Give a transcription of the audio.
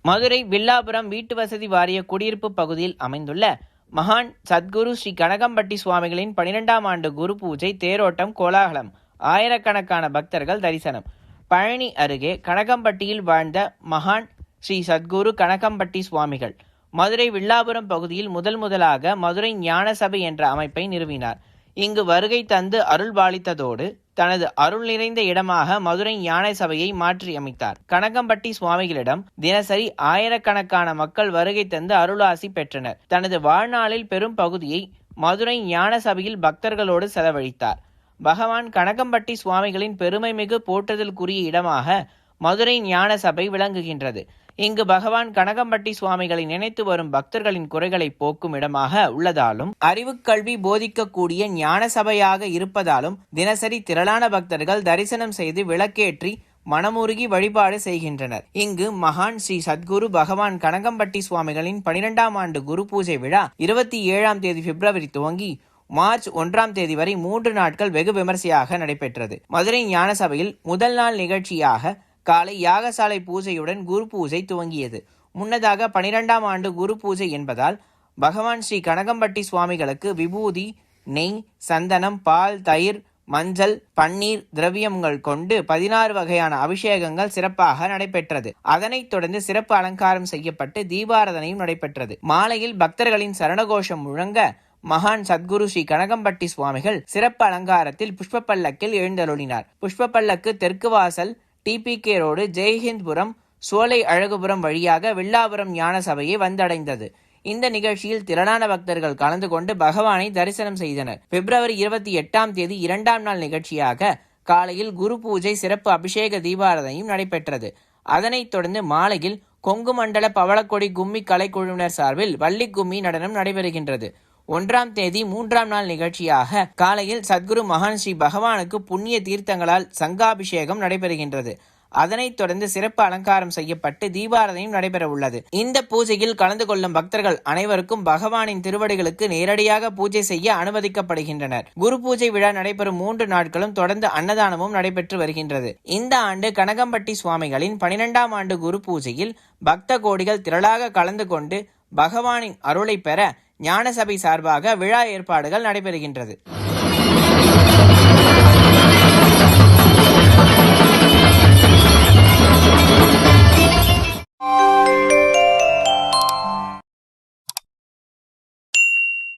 மதுரை வில்லாபுரம் வீட்டு வசதி வாரிய குடியிருப்பு பகுதியில் அமைந்துள்ள மகான் சத்குரு ஸ்ரீ கனகம்பட்டி சுவாமிகளின் 12ஆம் ஆண்டு குரு பூஜை தேரோட்டம் கோலாகலம். ஆயிரக்கணக்கான பக்தர்கள் தரிசனம். பழனி அருகே கனகம்பட்டியில் வாழ்ந்த மகான் ஸ்ரீ சத்குரு கனகம்பட்டி சுவாமிகள் மதுரை வில்லாபுரம் பகுதியில் முதலாக மதுரை ஞான சபை என்ற அமைப்பை நிறுவினார். இங்கு வருகை தந்து அருள் பாலித்ததோடு தனது அருள் நிறைந்த இடமாக மதுரை ஞான சபையை மாற்றி அமைத்தார். கனகம்பட்டி சுவாமிகளிடம் தினசரி ஆயிரக்கணக்கான மக்கள் வருகை தந்து அருளாசி பெற்றனர். தனது வாழ்நாளில் பெரும் பகுதியை மதுரை ஞான சபையில் பக்தர்களோடு செலவழித்தார். பகவான் கனகம்பட்டி சுவாமிகளின் பெருமைமிகு போற்றுதலுக்குரிய இடமாக மதுரை ஞான சபை விளங்குகின்றது. இங்கு பகவான் கனகம்பட்டி சுவாமிகளை நினைத்து வரும் பக்தர்களின் குறைகளை போக்கும் இடமாக உள்ளதாலும் அறிவுக்கல்வி போதிக்கக்கூடிய ஞான சபையாக இருப்பதாலும் தினசரி திரளான பக்தர்கள் தரிசனம் செய்து விளக்கேற்றி மனமுருகி வழிபாடு செய்கின்றனர். இங்கு மகான் ஸ்ரீ சத்குரு பகவான் கனகம்பட்டி சுவாமிகளின் 12ஆம் ஆண்டு குரு பூஜை விழா 27ஆம் தேதி பிப்ரவரி துவங்கி மார்ச் 1ஆம் தேதி வரை 3 நாட்கள் வெகு விமர்சையாக நடைபெற்றது. மதுரை ஞான சபையில் முதல் நாள் நிகழ்ச்சியாக காலை யாகசாலை பூஜையுடன் குரு பூஜை துவங்கியது. முன்னதாக 12ஆம் ஆண்டு குரு பூஜை என்பதால் பகவான் ஸ்ரீ கனகம்பட்டி சுவாமிகளுக்கு விபூதி, நெய், சந்தனம், பால், தயிர், மஞ்சள், பன்னீர் திரவியங்கள் கொண்டு 16 வகையான அபிஷேகங்கள் சிறப்பாக நடைபெற்றது. அதனைத் தொடர்ந்து சிறப்பு அலங்காரம் செய்யப்பட்டு தீபாராதனையும் நடைபெற்றது. மாலையில் பக்தர்களின் சரணகோஷம் முழங்க மகான் சத்குரு ஸ்ரீ கனகம்பட்டி சுவாமிகள் சிறப்பு அலங்காரத்தில் புஷ்ப பல்லக்கில் எழுந்தருளினார். புஷ்ப பல்லக்கு தெற்கு வாசல், TPK ரோடு, ஜெய்ஹிந்த்புரம், சோலை அழகுபுரம் வழியாக வில்லாபுரம் ஞான சபையை வந்தடைந்தது. இந்த நிகழ்ச்சியில் திரளான பக்தர்கள் கலந்து கொண்டு பகவானை தரிசனம் செய்தனர். பிப்ரவரி 28ஆம் தேதி 2ஆம் நாள் நிகழ்ச்சியாக காலையில் குரு பூஜை சிறப்பு அபிஷேக தீபாராதனையும் நடைபெற்றது. அதனைத் தொடர்ந்து மாலையில் கொங்கு மண்டல பவளக்கொடி கும்மி கலைக்குழுவினர் சார்பில் வள்ளி கும்மி நடனம் நடைபெறுகின்றது. 1ஆம் தேதி 3ஆம் நாள் நிகழ்ச்சியாக காலையில் சத்குரு மகான் ஸ்ரீ பகவானுக்கு புண்ணிய தீர்த்தங்களால் சங்காபிஷேகம் நடைபெறுகின்றது. அதனைத் தொடர்ந்து சிறப்பு அலங்காரம் செய்யப்பட்டு தீபாராதனையும் நடைபெற உள்ளது. இந்த பூஜையில் கலந்து கொள்ளும் பக்தர்கள் அனைவருக்கும் பகவானின் திருவடிகளுக்கு நேரடியாக பூஜை செய்ய அனுமதிக்கப்படுகின்றனர். குரு பூஜை விழா நடைபெறும் 3 நாட்களும் தொடர்ந்து அன்னதானமும் நடைபெற்று வருகின்றது. இந்த ஆண்டு கனகம்பட்டி சுவாமிகளின் 12ஆம் ஆண்டு குரு பூஜையில் பக்த கோடிகள் திரளாக கலந்து கொண்டு பகவானின் அருளை பெற ஞான சபை சார்பாக விழா ஏற்பாடுகள் நடைபெறுகின்றது.